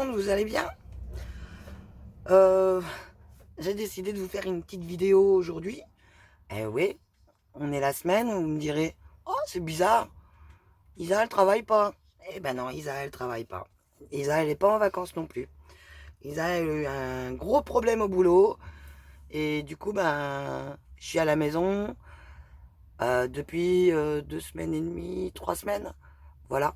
monde, vous allez bien? euh, J'ai décidé de vous faire une petite vidéo aujourd'hui. Eh oui, on est la semaine où vous me direz, oh c'est bizarre, Isa elle travaille pas. Eh ben non, Isa elle travaille pas. Isa elle est pas en vacances non plus. Isa elle a eu un gros problème au boulot. Et du coup, ben, je suis à la maison depuis 2 semaines et demie, 3 semaines. Voilà.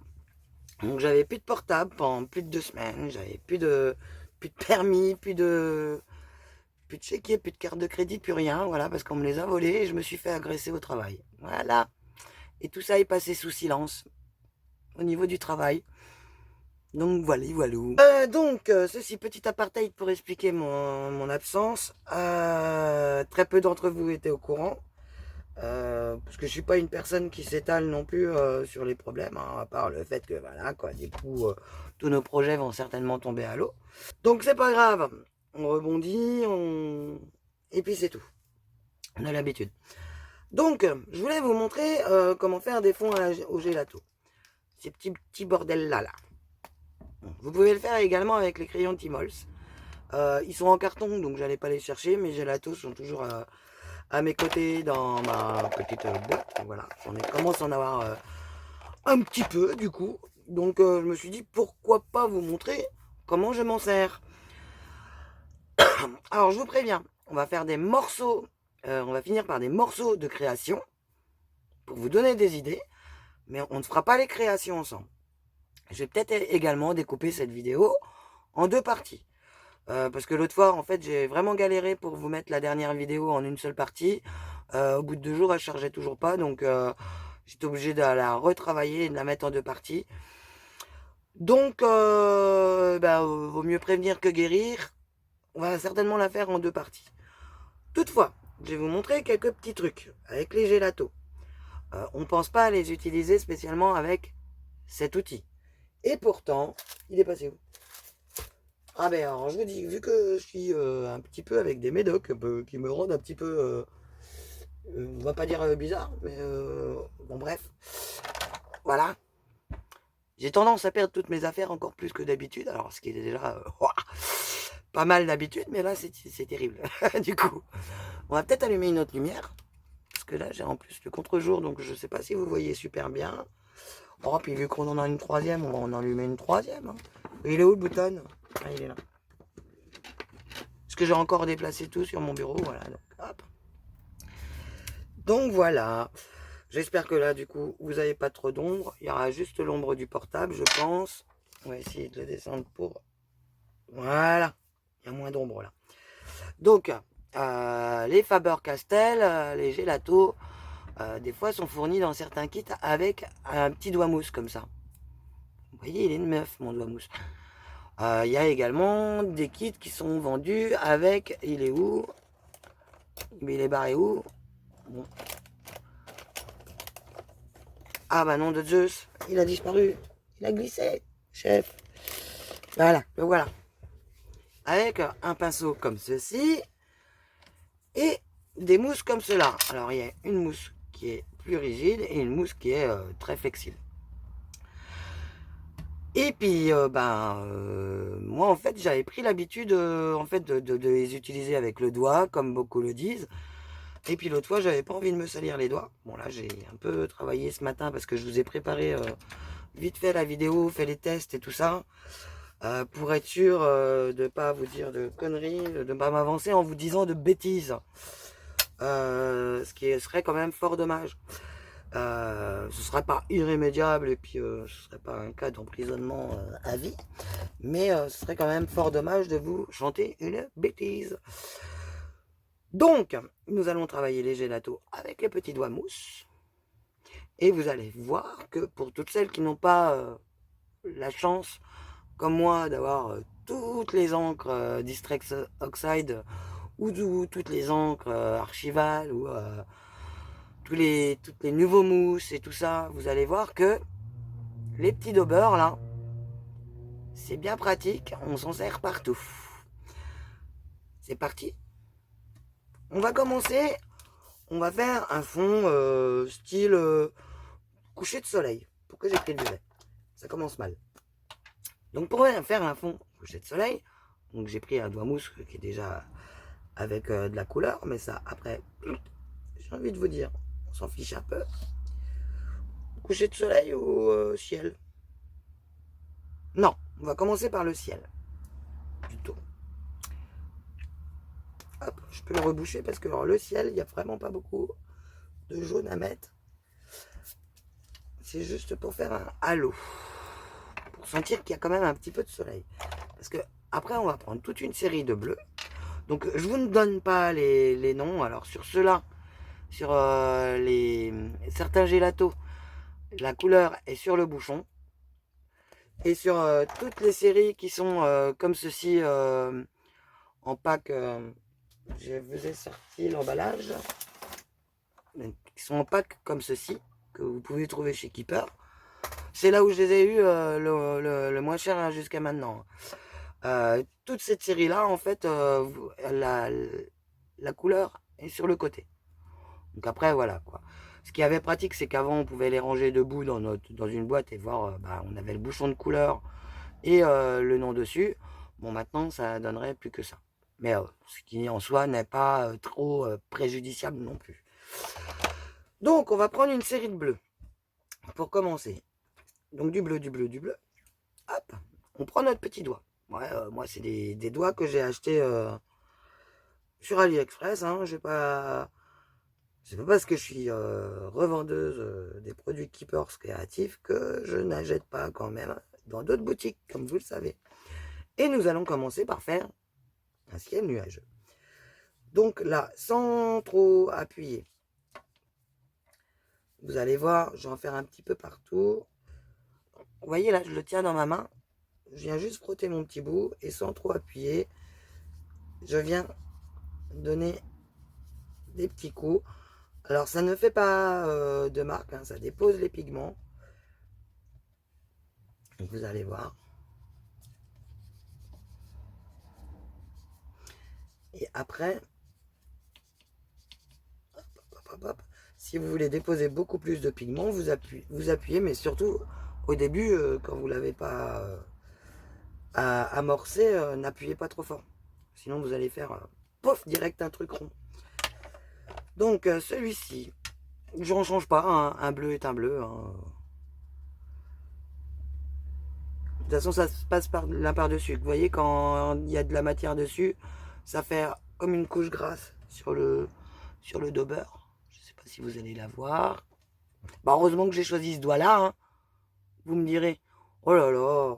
Donc j'avais plus de portable pendant plus de 2 semaines. J'avais plus de permis, plus de chéquier, plus de carte de crédit, plus rien. Voilà, parce qu'on me les a volés et je me suis fait agresser au travail. Voilà. Et tout ça est passé sous silence au niveau du travail. Donc voilà, voilà. Ceci, petit apartheid pour expliquer mon absence. Très peu d'entre vous étaient au courant. Parce que je suis pas une personne qui s'étale non plus sur les problèmes, hein, à part le fait que voilà quoi, du coup tous nos projets vont certainement tomber à l'eau. Donc c'est pas grave, on rebondit, et puis c'est tout. On a l'habitude. Donc je voulais vous montrer comment faire des fonds au gelato. Ces petits bordels là. Vous pouvez le faire également avec les crayons Timols. Ils sont en carton, donc j'allais pas les chercher, mes gelatos sont toujours à mes côtés dans ma petite boîte. Voilà, j'en commence à en avoir un petit peu du coup. Donc je me suis dit pourquoi pas vous montrer comment je m'en sers. Alors je vous préviens, on va faire des morceaux, on va finir par des morceaux de création pour vous donner des idées, mais on ne fera pas les créations ensemble. Je vais peut-être également découper cette vidéo en 2 parties. Parce que l'autre fois, en fait, j'ai vraiment galéré pour vous mettre la dernière vidéo en une seule partie. Au bout de 2 jours, elle chargeait toujours pas, donc j'étais obligé de la retravailler et de la mettre en 2 parties. Donc, vaut mieux prévenir que guérir. On va certainement la faire en 2 parties. Toutefois, je vais vous montrer quelques petits trucs avec les gélatos. On ne pense pas à les utiliser spécialement avec cet outil. Et pourtant, il est passé où? Ah ben alors je vous dis, vu que je suis un petit peu avec des médocs qui me rendent un petit peu, on va pas dire bizarre, mais bon bref, voilà. J'ai tendance à perdre toutes mes affaires encore plus que d'habitude, alors ce qui est déjà pas mal d'habitude, mais là c'est terrible. Du coup, on va peut-être allumer une autre lumière, parce que là j'ai en plus le contre-jour, donc je sais pas si vous voyez super bien. Oh, puis vu qu'on en a une troisième, on va en allumer une troisième. Hein. Il est où le bouton? Ah, il est là. Parce que j'ai encore déplacé tout sur mon bureau, voilà. Donc, hop. Donc voilà. J'espère que là, du coup, vous n'avez pas trop d'ombre. Il y aura juste l'ombre du portable, je pense. On va essayer de le descendre pour... Voilà. Il y a moins d'ombre là. Donc, les Faber-Castell, les gelatos, des fois sont fournis dans certains kits avec un petit doigt mousse comme ça. Vous voyez, il est une meuf, mon doigt mousse. Il y a également des kits qui sont vendus avec... Il est où? Mais il est barré où? Bon. Ah bah non de Zeus, il a disparu. Il a glissé, chef. Voilà, le voilà. Avec un pinceau comme ceci et des mousses comme cela. Alors il y a une mousse qui est plus rigide et une mousse qui est très flexible. Et puis moi en fait j'avais pris l'habitude en fait de les utiliser avec le doigt comme beaucoup le disent. Et puis l'autre fois j'avais pas envie de me salir les doigts. Bon là j'ai un peu travaillé ce matin parce que je vous ai préparé vite fait la vidéo, fait les tests et tout ça. Pour être sûr de ne pas vous dire de conneries, de ne pas m'avancer en vous disant de bêtises. Ce qui serait quand même fort dommage. Ce ne serait pas irrémédiable et puis ce ne serait pas un cas d'emprisonnement à vie. Mais ce serait quand même fort dommage de vous chanter une bêtise. Donc, nous allons travailler les gélatos avec les petits doigts mousse. Et vous allez voir que pour toutes celles qui n'ont pas la chance comme moi d'avoir toutes les encres Distrex Oxide ou toutes les encres Archival ou toutes les nouveaux mousses et tout ça, vous allez voir que les petits daubeurs là, c'est bien pratique, on s'en sert partout. C'est parti. On va commencer, on va faire un fond style coucher de soleil. Pourquoi j'ai pris le duvet? Ça commence mal. Donc pour faire un fond coucher de soleil. Donc j'ai pris un doigt mousse qui est déjà avec de la couleur, mais ça après, j'ai envie de vous dire, on s'en fiche un peu. Coucher de soleil ou ciel? Non, on va commencer par le ciel, plutôt. Hop, je peux le reboucher parce que alors, le ciel, il n'y a vraiment pas beaucoup de jaune à mettre. C'est juste pour faire un halo. Pour sentir qu'il y a quand même un petit peu de soleil. Parce que après, on va prendre toute une série de bleus. Donc, je vous ne donne pas les noms. Alors, sur ceux-là, sur certains gélatos, la couleur est sur le bouchon. Et sur toutes les séries qui sont comme ceci, en pack, je vous ai sorti l'emballage, qui sont en pack comme ceci, que vous pouvez trouver chez Keeper. C'est là où je les ai eu le moins cher hein, jusqu'à maintenant. Toute cette série-là, en fait, la couleur est sur le côté. Donc après, voilà quoi. Ce qui avait pratique, c'est qu'avant, on pouvait les ranger debout dans une boîte et voir, on avait le bouchon de couleur et le nom dessus. Bon, maintenant, ça donnerait plus que ça. Mais ce qui en soi n'est pas trop préjudiciable non plus. Donc, on va prendre une série de bleus pour commencer. Donc, du bleu, du bleu, du bleu. Hop, on prend notre petit doigt. Ouais, moi, c'est des doigts que j'ai achetés sur AliExpress. Hein. C'est pas parce que je suis revendeuse des produits Keepers créatifs que je n'achète pas quand même dans d'autres boutiques, comme vous le savez. Et nous allons commencer par faire un ciel nuageux. Donc là, sans trop appuyer, vous allez voir, je vais en faire un petit peu partout. Vous voyez là, je le tiens dans ma main. Je viens juste frotter mon petit bout et sans trop appuyer, je viens donner des petits coups. Alors ça ne fait pas de marque, hein, ça dépose les pigments. Donc, vous allez voir. Et après, si vous voulez déposer beaucoup plus de pigments, vous appuyez, mais surtout au début, quand vous ne l'avez pas amorcé, n'appuyez pas trop fort. Sinon, vous allez faire, pof, direct un truc rond. Donc, celui-ci, je n'en change pas, hein, un bleu est un bleu. Hein. De toute façon, ça se passe l'un par-dessus. Vous voyez, quand il y a de la matière dessus, ça fait comme une couche grasse sur le dauber. Je ne sais pas si vous allez la voir. Bah, heureusement que j'ai choisi ce doigt-là. Hein. Vous me direz, oh là là.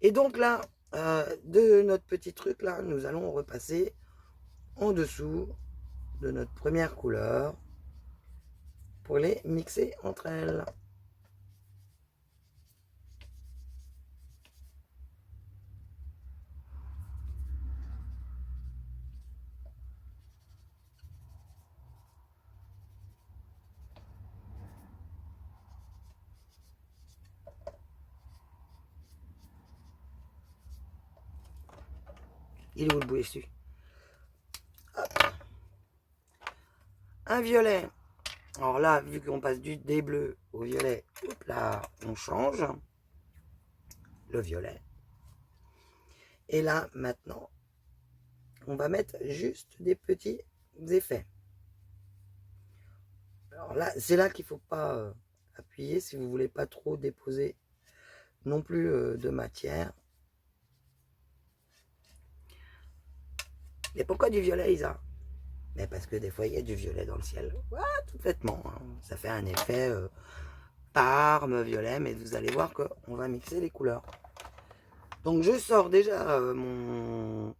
Et donc là, de notre petit truc là, nous allons repasser en dessous de notre première couleur pour les mixer entre elles. Il est où le bout dessus? Un violet. Alors là, vu qu'on passe des bleus au violet, hop là, on change le violet. Et là, maintenant, on va mettre juste des petits effets. Alors là, c'est là qu'il ne faut pas appuyer si vous ne voulez pas trop déposer non plus de matière. Et pourquoi du violet, Isa? Mais parce que des fois, il y a du violet dans le ciel. Ouais, tout bêtement. Hein. Ça fait un effet parme, violet, mais vous allez voir qu'on va mixer les couleurs. Donc, je sors déjà mon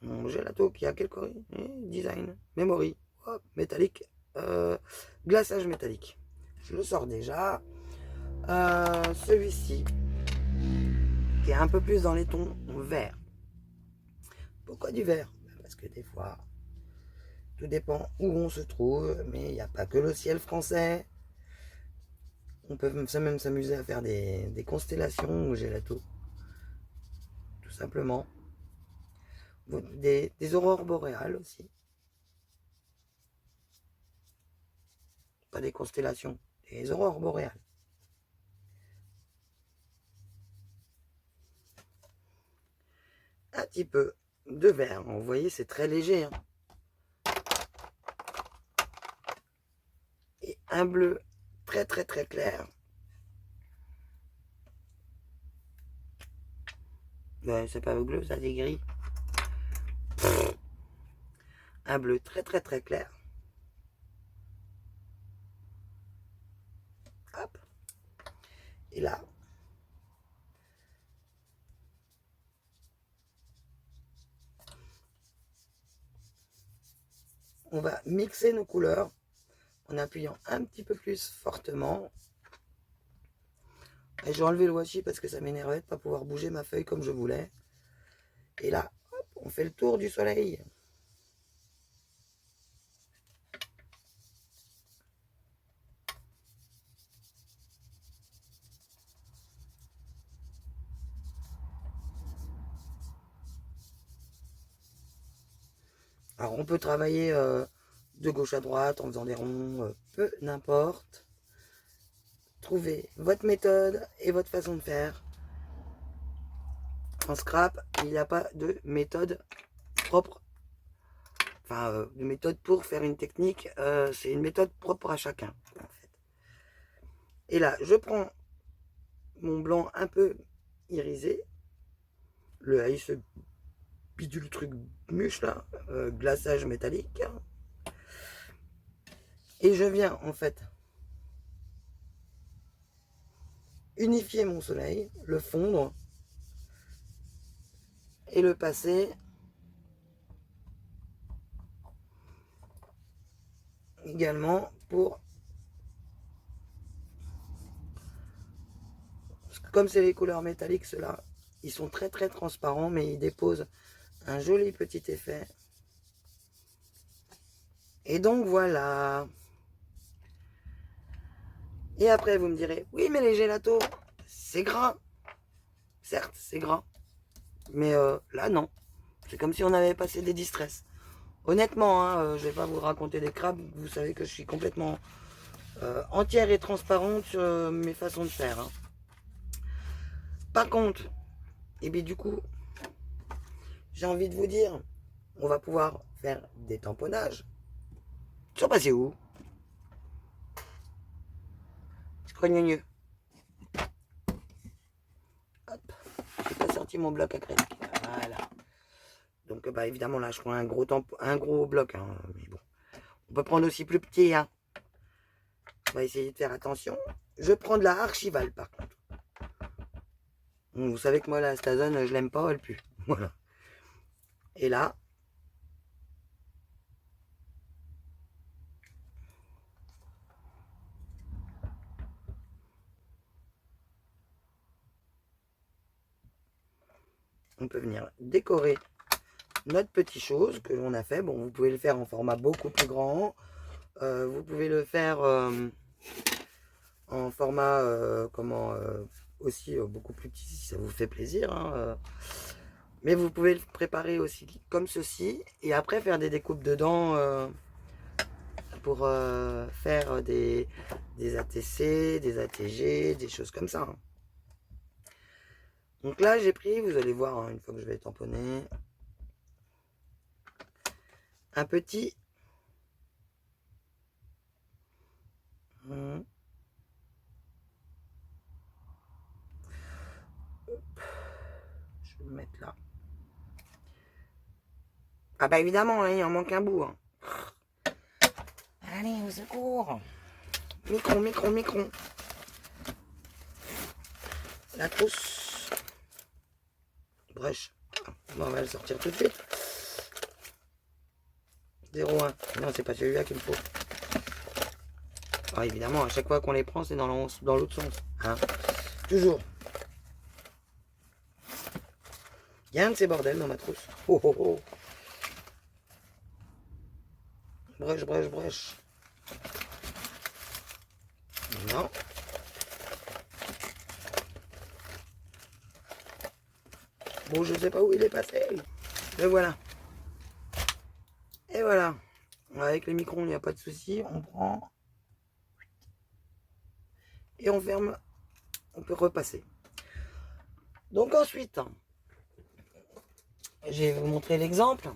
gelato qui a quel coloris? Design, memory, hop, métallique, glaçage métallique. Je le sors déjà. Celui-ci, qui est un peu plus dans les tons verts. Pourquoi du vert? Parce que des fois, tout dépend où on se trouve, mais il n'y a pas que le ciel français. On peut même s'amuser à faire des constellations au gelato. Tout simplement. Des aurores boréales aussi. Pas des constellations, des aurores boréales. un petit peu de vert. Vous voyez, c'est très léger. Hein. Et un bleu très très très clair. Ben, c'est pas bleu, ça c'est gris. Un bleu très très très clair. Hop. Et là, on va mixer nos couleurs en appuyant un petit peu plus fortement. Et j'ai enlevé le washi parce que ça m'énervait de ne pas pouvoir bouger ma feuille comme je voulais. Et là, hop, on fait le tour du soleil. Alors on peut travailler de gauche à droite en faisant des ronds, peu n'importe. Trouvez votre méthode et votre façon de faire. En scrap, il n'y a pas de méthode propre. Enfin, de méthode pour faire une technique, c'est une méthode propre à chacun. En fait. Et là, je prends mon blanc un peu irisé, le Ice bidule truc mûche là, glaçage métallique. Et je viens en fait unifier mon soleil, le fondre et le passer également pour, comme c'est les couleurs métalliques, ceux-là, ils sont très très transparents, mais ils déposent un joli petit effet. Et donc voilà. Et après vous me direz, oui mais les gelatos, c'est gras. Certes, c'est gras. Mais là non. C'est comme si on avait passé des distress. Honnêtement, hein, je vais pas vous raconter des crabes. Vous savez que je suis complètement entière et transparente sur mes façons de faire. Hein. Par contre, et bien du coup, j'ai envie de vous dire, on va pouvoir faire des tamponnages. Ils sont passés où? Je crois mieux. Hop, j'ai pas sorti mon bloc acrylique. Voilà. Donc bah évidemment là je prends un gros bloc, hein, mais bon. On peut prendre aussi plus petit, hein. On va essayer de faire attention. Je prends de la archivale par contre. Bon, vous savez que moi la Stazone, je l'aime pas, elle pue. Voilà. Et là, on peut venir décorer notre petite chose que l'on a fait. Bon, vous pouvez le faire en format beaucoup plus grand. Vous pouvez le faire en format aussi beaucoup plus petit si ça vous fait plaisir. Hein, mais vous pouvez le préparer aussi comme ceci et après faire des découpes dedans pour faire des ATC, des ATG, des choses comme ça. Hein. Donc là j'ai pris, vous allez voir hein, une fois que je vais tamponner, un petit je vais le mettre là. Ah bah évidemment, hein, il en manque un bout. Hein. Allez, au secours. Micron. La trousse. Brèche. Bon, on va le sortir tout de suite. 0,1. Non, c'est pas celui-là qu'il me faut. Alors évidemment, à chaque fois qu'on les prend, c'est dans l'autre sens. Hein. Toujours. Il y a un de ces bordels dans ma trousse. Oh oh oh. Brèche. Non. Bon, je sais pas où il est passé. Le voilà. Et voilà. Avec les microns, il n'y a pas de souci. On prend. Et on ferme. On peut repasser. Donc ensuite, je vais vous montrer l'exemple.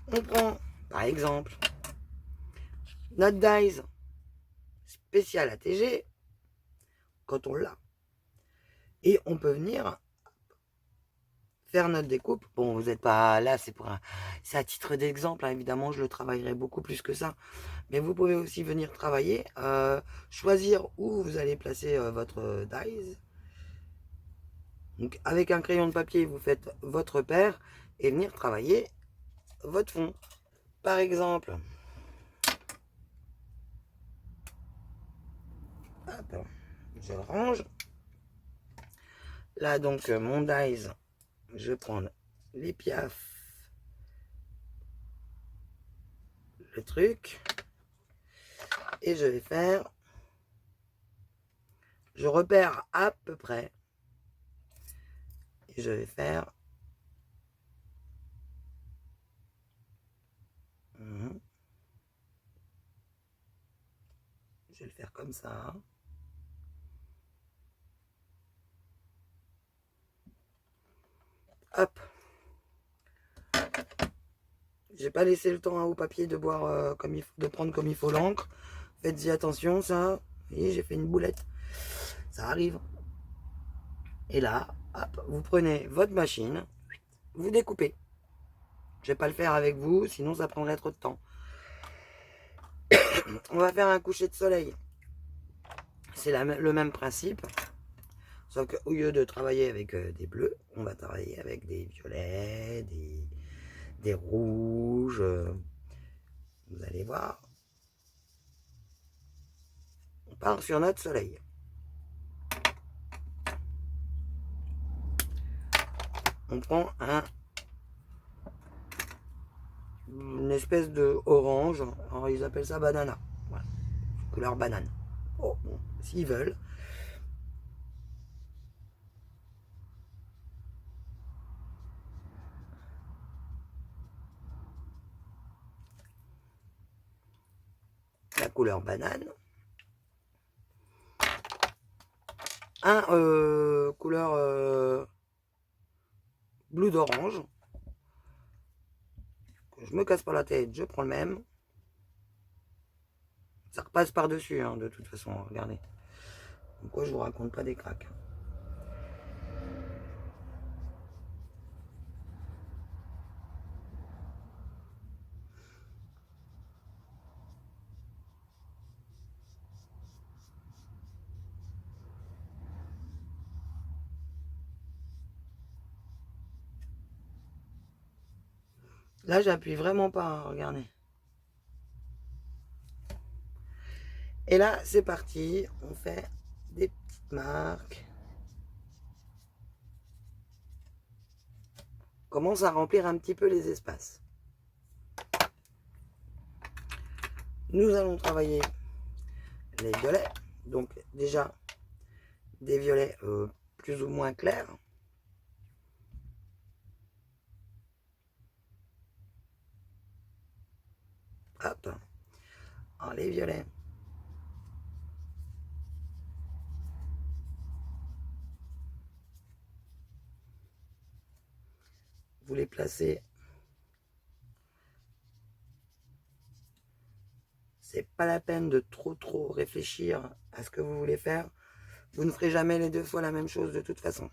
On prend, par exemple, notre dies spécial ATG, quand on l'a. Et on peut venir faire notre découpe. Bon, vous n'êtes pas là, c'est à titre d'exemple, hein. Évidemment, je le travaillerai beaucoup plus que ça. Mais vous pouvez aussi venir travailler, choisir où vous allez placer votre dies. Donc, avec un crayon de papier, vous faites votre paire et venir travailler votre fond. Par exemple, hop, je range. Là, donc, mon dies, je vais prendre les piafs, le truc, et je vais faire, je repère à peu près, et je vais faire, je vais le faire comme ça. Hop. J'ai pas laissé le temps au papier de boire comme il faut, de prendre comme il faut l'encre. Faites-y attention, ça. Et j'ai fait une boulette. Ça arrive. Et là, hop, vous prenez votre machine, vous découpez. Je vais pas le faire avec vous, sinon ça prendrait trop de temps. On va faire un coucher de soleil. C'est le même principe. Sauf qu'au lieu de travailler avec des bleus, on va travailler avec des violets, des rouges. Vous allez voir. On part sur notre soleil. On prend une espèce de orange. Alors ils appellent ça banana. Voilà. Couleur banane. Oh, bon, s'ils veulent. La couleur banane. Couleur bleu d'orange. Je me casse pas la tête, je prends le même. Ça repasse par-dessus, hein, de toute façon, regardez. Pourquoi je vous raconte pas des cracks. Là, j'appuie vraiment pas, hein, regardez. Et là, c'est parti. On fait des petites marques. On commence à remplir un petit peu les espaces. Nous allons travailler les violets. Donc déjà, des violets plus ou moins clairs. Hop. Alors, les violets. Vous les placez. C'est pas la peine de trop réfléchir à ce que vous voulez faire. Vous ne ferez jamais les deux fois la même chose de toute façon.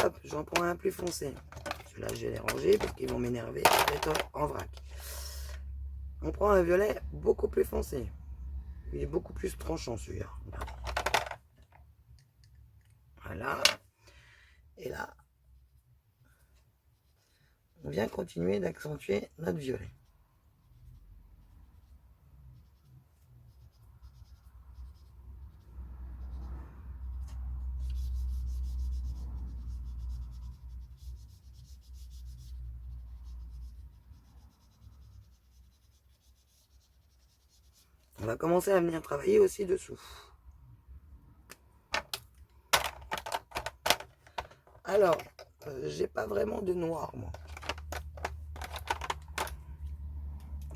Hop, j'en prends un plus foncé. Celui-là, je vais les ranger parce qu'ils vont m'énerver d'être en vrac. On prend un violet beaucoup plus foncé. Il est beaucoup plus tranchant celui-là. Voilà. Et là, on vient continuer d'accentuer notre violet. On va commencer à venir travailler aussi dessous. Alors, j'ai pas vraiment de noir, moi.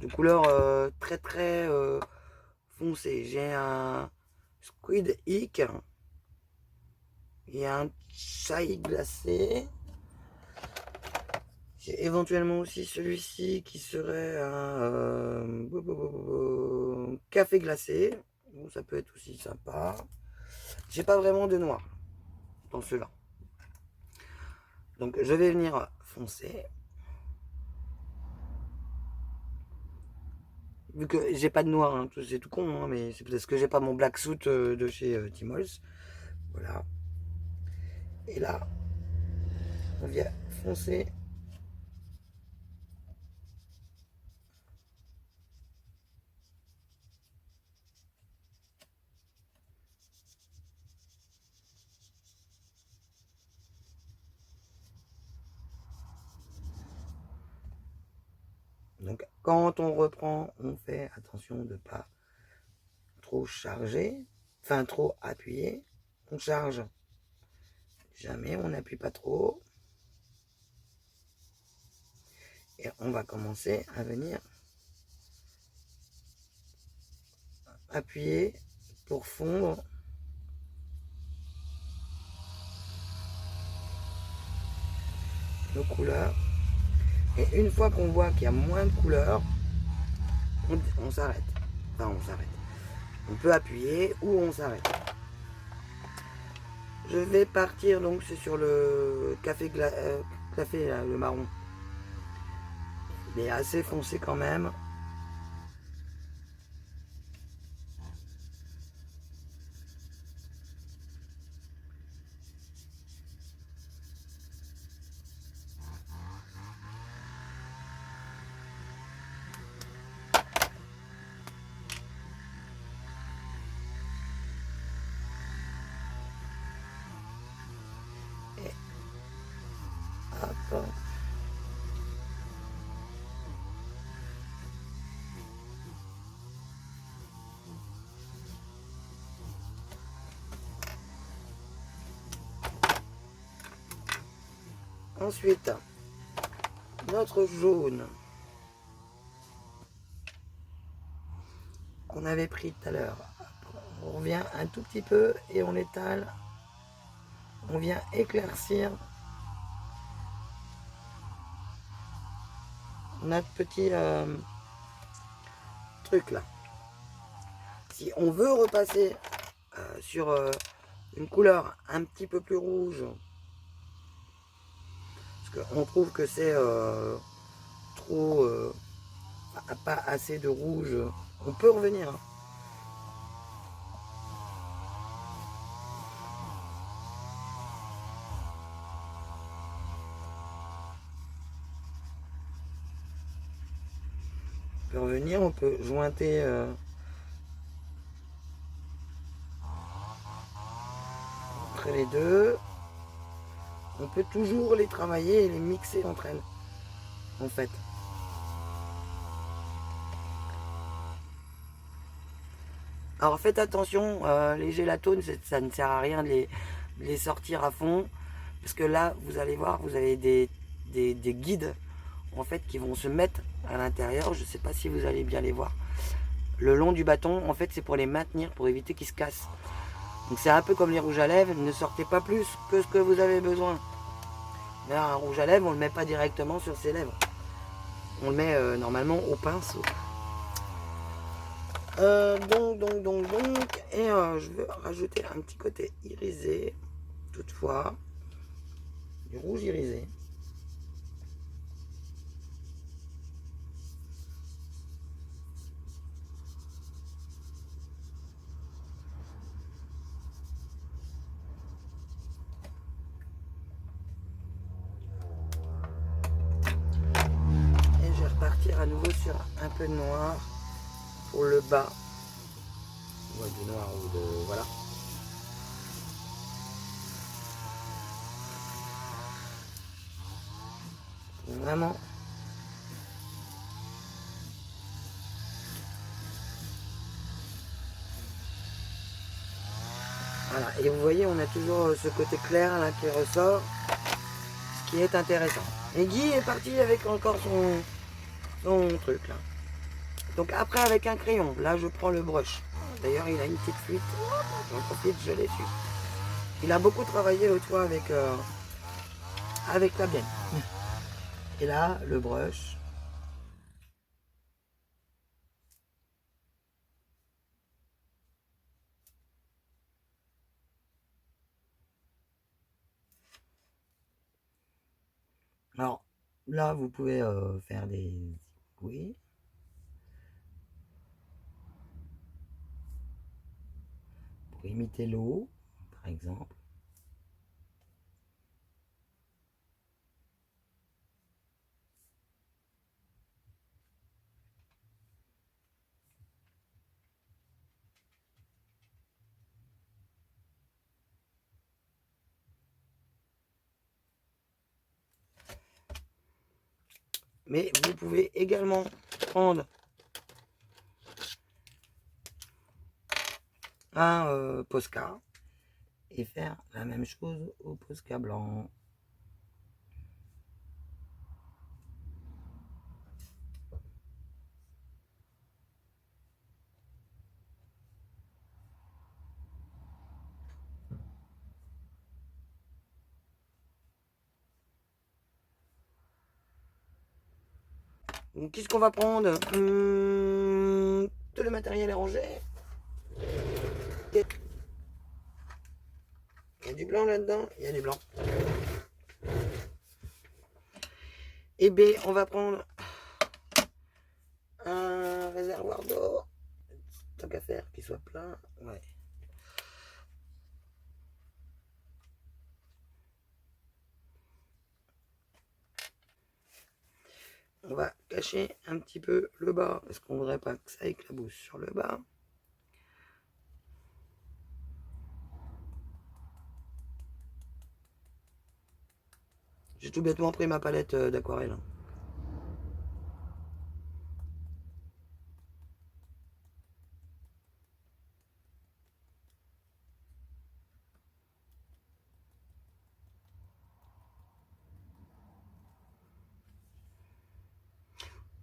De couleur très foncée. J'ai un Squid Ink Il y a un chai glacé. J'ai éventuellement aussi celui-ci qui serait un café glacé. Bon, ça peut être aussi sympa. J'ai pas vraiment de noir dans ceux-là. Donc je vais venir foncer. Vu que j'ai pas de noir, hein, c'est tout con, hein, mais c'est parce que j'ai pas mon black suit de chez Timols. Voilà. Et là, on vient foncer. Donc quand on reprend, on fait attention de ne pas trop charger, enfin trop appuyer. On charge jamais, on n'appuie pas trop. Et on va commencer à venir appuyer pour fondre nos couleurs. Et une fois qu'on voit qu'il y a moins de couleurs, on s'arrête. Enfin, on s'arrête. On peut appuyer ou on s'arrête. Je vais partir, donc c'est sur le café, là, le marron. Il est assez foncé quand même. Et hop. Ensuite, notre jaune qu'on avait pris tout à l'heure. On revient un tout petit peu et on l'étale. On vient éclaircir notre petit truc là. Si on veut repasser sur une couleur un petit peu plus rouge, parce qu'on trouve que c'est trop, pas assez de rouge, on peut revenir. Hein. On peut revenir, on peut jointer entre les deux. On peut toujours les travailler et les mixer entre elles, en fait. Alors faites attention, les gélatones, ça ne sert à rien de les sortir à fond, parce que là, vous allez voir, vous avez des guides, en fait, qui vont se mettre à l'intérieur. Je ne sais pas si vous allez bien les voir. Le long du bâton, en fait, c'est pour les maintenir, pour éviter qu'ils se cassent. Donc c'est un peu comme les rouges à lèvres, ne sortez pas plus que ce que vous avez besoin. Mais un rouge à lèvres, on ne le met pas directement sur ses lèvres. On le met normalement au pinceau. Donc, et je veux rajouter un petit côté irisé, toutefois, du rouge irisé. Et je vais repartir à nouveau sur un peu de noir pour le bas. Ouais, du noir ou de... voilà. Vraiment. Voilà, et vous voyez, on a toujours ce côté clair là qui ressort, ce qui est intéressant. Et Guy est parti avec encore son truc là. Donc après avec un crayon, là je prends le brush. D'ailleurs il a une petite fuite, j'en profite, je l'essuie. Il a beaucoup travaillé l'autre fois avec la bienne. Et là, le brush. Alors, là, vous pouvez faire des... Oui. Pour imiter l'eau, par exemple. Mais vous pouvez également prendre un Posca et faire la même chose au Posca blanc. Donc, qu'est-ce qu'on va prendre? Tout le matériel est rangé. Il y a du blanc là-dedans. Il y a du blanc. Et B, on va prendre un réservoir d'eau. Tant qu'à faire, qu'il soit plein. Ouais. On va cacher un petit peu le bas parce qu'on ne voudrait pas que ça éclabousse sur le bas. J'ai tout bêtement pris ma palette d'aquarelle.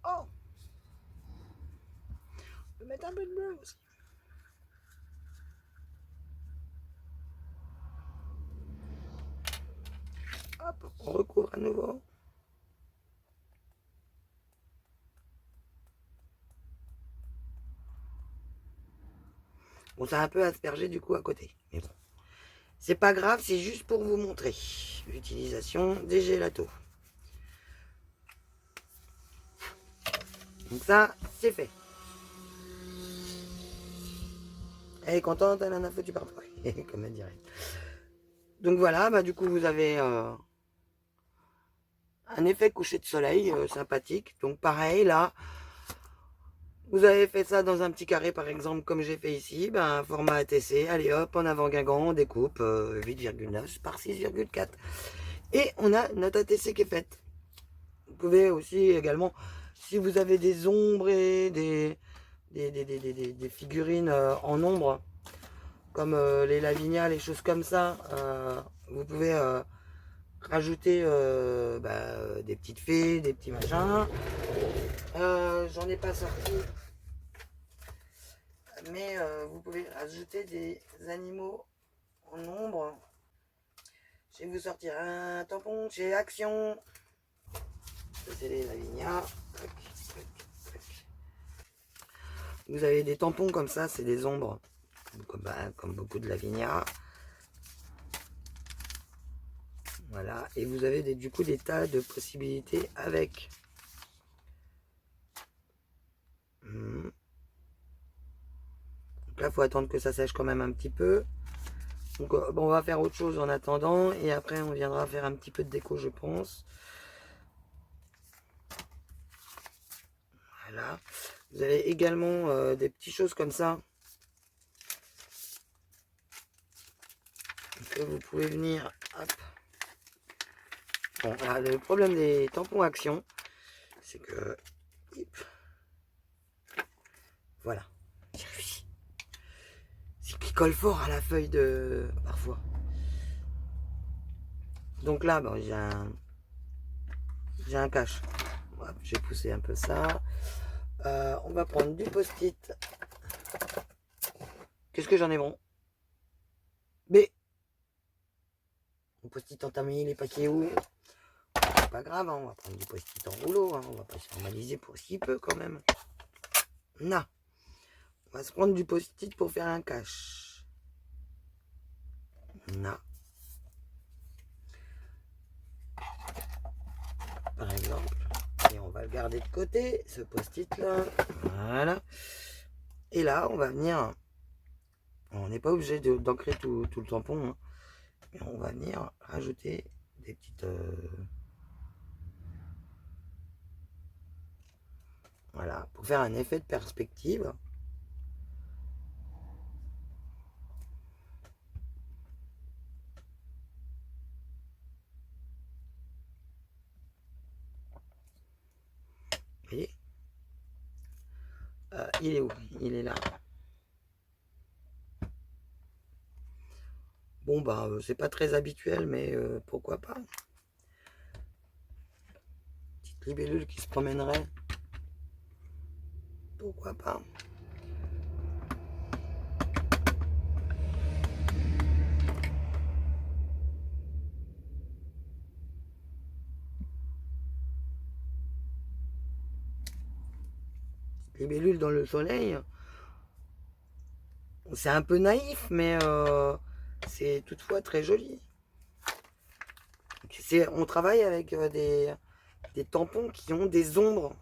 Oh, on peut mettre un peu de bleu aussi. Hop, on recouvre à nouveau. Bon, ça a un peu aspergé du coup à côté. Mais bon, c'est pas grave, c'est juste pour vous montrer l'utilisation des gélatos. Donc ça, c'est fait. Elle est contente, elle en a foutu partout. Comme elle dirait. Donc voilà, bah du coup vous avez un effet coucher de soleil sympathique. Donc pareil là, vous avez fait ça dans un petit carré par exemple comme j'ai fait ici, ben, format ATC, allez hop, en avant Guingamp, on découpe 8,9 par 6,4. Et on a notre ATC qui est faite. Vous pouvez aussi également, si vous avez des ombres et des figurines en ombre, comme les Lavinia, les choses comme ça, vous pouvez rajouter des petites fées, des petits machins. J'en ai pas sorti, mais vous pouvez rajouter des animaux en ombre. Je vais vous sortir un tampon chez Action. C'est les Lavinia. Vous avez des tampons comme ça, c'est des ombres, comme beaucoup de Lavinia. Voilà, et vous avez du coup des tas de possibilités avec. Donc là, il faut attendre que ça sèche quand même un petit peu. Donc bon, on va faire autre chose en attendant, et après on viendra faire un petit peu de déco, je pense. Voilà. Vous avez également des petites choses comme ça que vous pouvez venir. Hop. Bon, voilà, le problème des tampons Action, c'est que voilà, c'est qu'ils collent fort à la feuille de parfois. Donc là, bon, j'ai un cache. Hop, j'ai poussé un peu ça. On va prendre du post-it. Qu'est-ce que j'en ai bon? B. Mon post-it entamé, il est paquet où? C'est pas grave, hein, on va prendre du post-it en rouleau, hein, on va pas se formaliser pour si peu quand même. Non. On va se prendre du post-it pour faire un cache. Non. Par exemple. Et on va le garder de côté, ce post-it là. Voilà. Et là, on va venir. On n'est pas obligé d'ancrer tout le tampon. Hein, mais on va venir rajouter des petites. Voilà. Pour faire un effet de perspective. Vous voyez, il est où? Il est là. Bon, bah, c'est pas très habituel, mais pourquoi pas? Petite libellule qui se promènerait. Pourquoi pas? Libellule dans le soleil. C'est un peu naïf, mais c'est toutefois très joli. On travaille avec des tampons qui ont des ombres.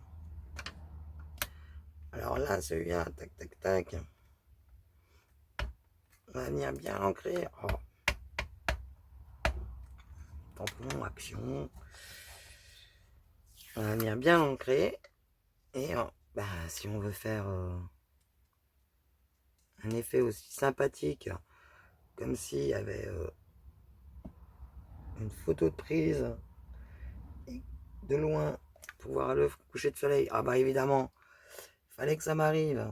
Alors là, celui-là, tac, tac, tac. On va venir bien l'ancrer. Oh. Tampon, action. On va venir bien l'ancrer. Et bah, si on veut faire un effet aussi sympathique, comme s'il y avait une photo de prise de loin pour voir le coucher de soleil. Ah bah évidemment, fallait que ça m'arrive.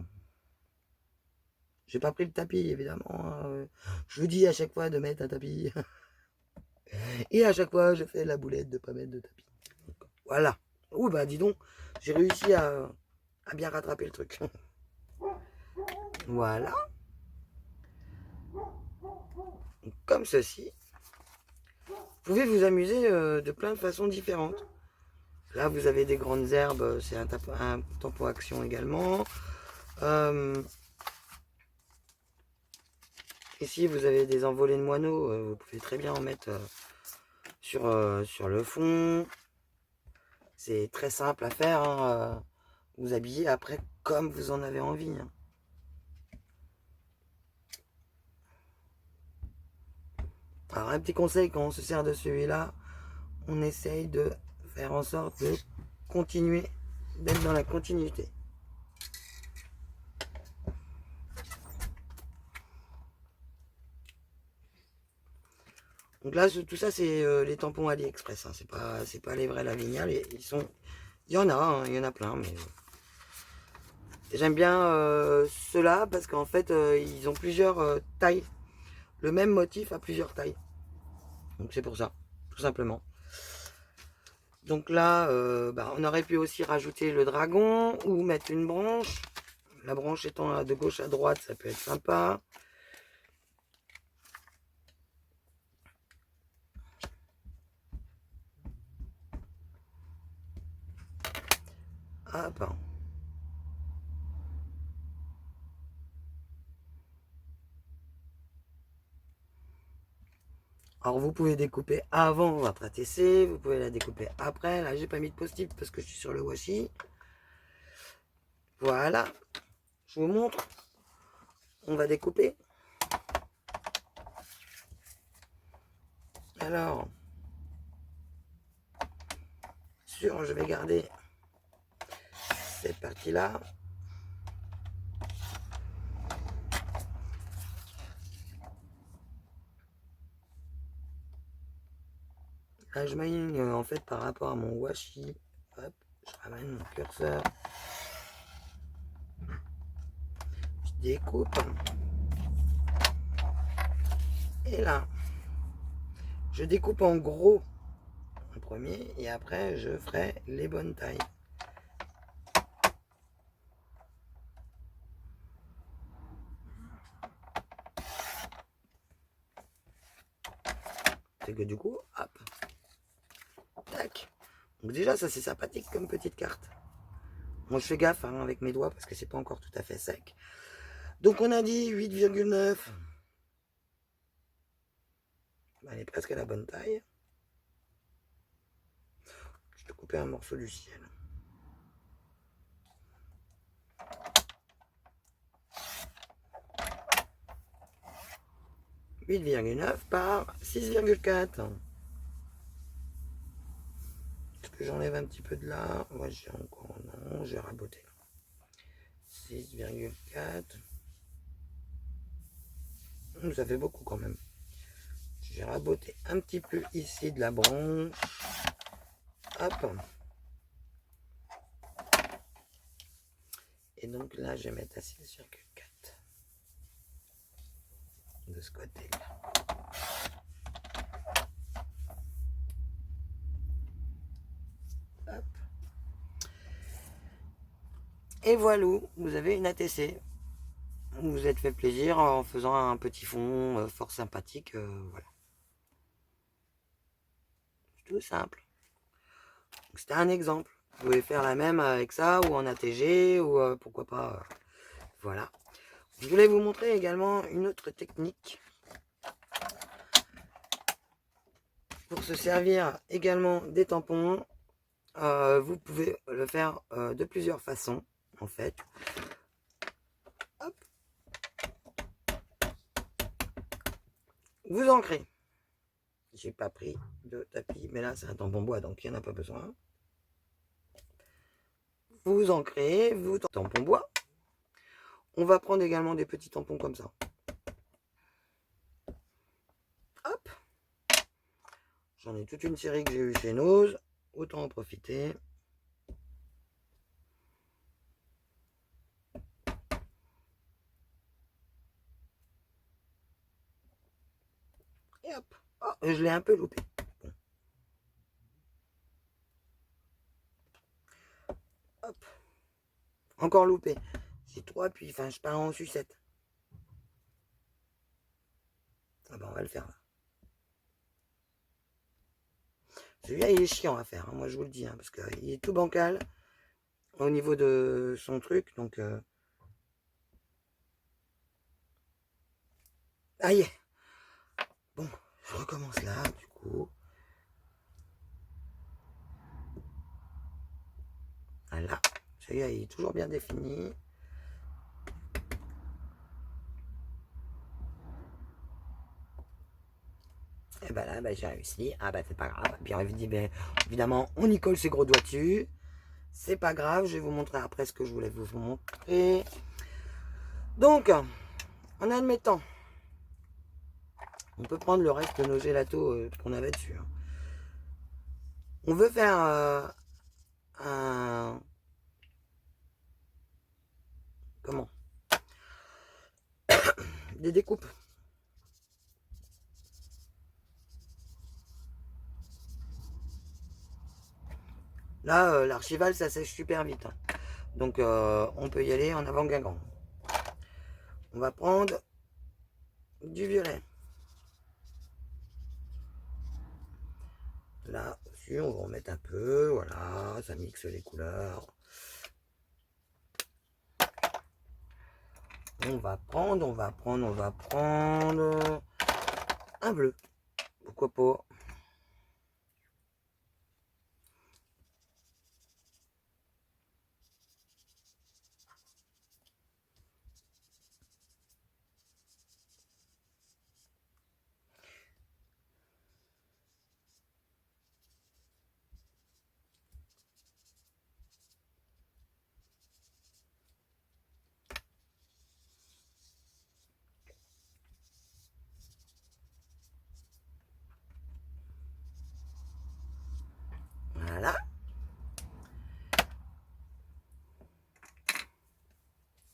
J'ai pas pris le tapis, évidemment. Je vous dis à chaque fois de mettre un tapis. Et à chaque fois, je fais la boulette de pas mettre de tapis. Voilà. Ouh, bah dis donc, j'ai réussi à bien rattraper le truc. Voilà. Comme ceci. Vous pouvez vous amuser de plein de façons différentes. Là, vous avez des grandes herbes, c'est un tampon action également. Ici, vous avez des envolées de moineaux. Vous pouvez très bien en mettre sur le fond. C'est très simple à faire. Hein. Vous habillez après comme vous en avez envie. Hein. Alors, un petit conseil quand on se sert de celui-là, on essaye de faire en sorte de continuer, d'être dans la continuité. Donc là, tout ça, c'est les tampons AliExpress. Hein. C'est pas les vrais Lavignal. Il y en a, hein, il y en a plein, mais j'aime bien ceux-là parce qu'en fait, ils ont plusieurs tailles. Le même motif a plusieurs tailles. Donc c'est pour ça, tout simplement. Donc là, bah, on aurait pu aussi rajouter le dragon ou mettre une branche. La branche étant de gauche à droite, ça peut être sympa. Hop. Alors vous pouvez découper avant votre ATC, vous pouvez la découper après. Là j'ai pas mis de post-it parce que je suis sur le washi. Voilà, je vous montre. On va découper. Alors, je vais garder cette partie-là. Là, je m'aligne en fait par rapport à mon washi. Hop, je ramène mon curseur. Je découpe. Et là, je découpe en gros en premier et après je ferai les bonnes tailles. c'est que du coup, hop, tac. Donc déjà, ça c'est sympathique comme petite carte. Moi je fais gaffe hein, avec mes doigts parce que c'est pas encore tout à fait sec. Donc on a dit 8,9. Elle est presque à la bonne taille. Je vais couper un morceau du ciel. 8,9 par 6,4. Est-ce que j'enlève un petit peu de là? Moi j'ai encore, non, j'ai raboté. 6,4. Ça fait beaucoup quand même. J'ai raboté un petit peu ici de la branche. Hop. Et donc là, je vais mettre à 6,4 de ce côté-là. Hop. Et voilà, vous avez une ATC. Vous vous êtes fait plaisir en faisant un petit fond fort sympathique. Voilà. Tout simple. C'était un exemple. Vous pouvez faire la même avec ça ou en ATG ou pourquoi pas. Voilà. Je voulais vous montrer également une autre technique pour se servir également des tampons. Vous pouvez le faire de plusieurs façons en fait. Hop. Vous ancrez. J'ai pas pris de tapis, mais là c'est un tampon bois donc il n'y en a pas besoin. Vous ancrez, vous tampon bois. On va prendre également des petits tampons comme ça. Hop. J'en ai toute une série que j'ai eu chez Nose. Autant en profiter. Et hop. Oh, je l'ai un peu loupé. Bon. Hop. Encore loupé. J'ai 3 puis enfin je pars en sucette. Ah ben on va le faire là. Celui-là il est chiant à faire, hein, moi je vous le dis, hein, parce qu'il est tout bancal au niveau de son truc, donc aïe. Bon, je recommence là, du coup. Voilà, celui-là il est toujours bien défini. Et ben là, j'ai réussi. Ah ben c'est pas grave. Puis on dit, ben, évidemment, on y colle ses gros doigts dessus. C'est pas grave, je vais vous montrer après ce que je voulais vous montrer. Donc, en admettant, on peut prendre le reste de nos gélatos qu'on avait dessus. Hein. On veut faire un... Comment? Des découpes. Là, l'archival, ça sèche super vite. Hein. Donc, on peut y aller en avant Guingamp. On va prendre du violet. Là aussi, on va en mettre un peu. Voilà, ça mixe les couleurs. On va prendre un bleu. Pourquoi pas? Voilà.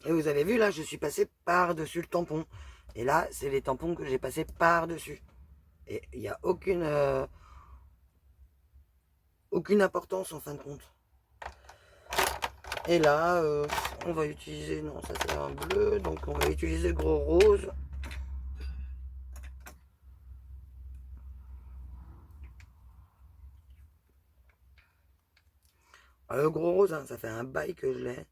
Et vous avez vu, là, je suis passé par-dessus le tampon. Et là, c'est les tampons que j'ai passé par-dessus. Et il n'y a aucune importance, en fin de compte. Et là, on va utiliser... Non, ça, c'est un bleu. Donc, on va utiliser le gros rose. Le gros rose, hein, ça fait un bail que je l'ai.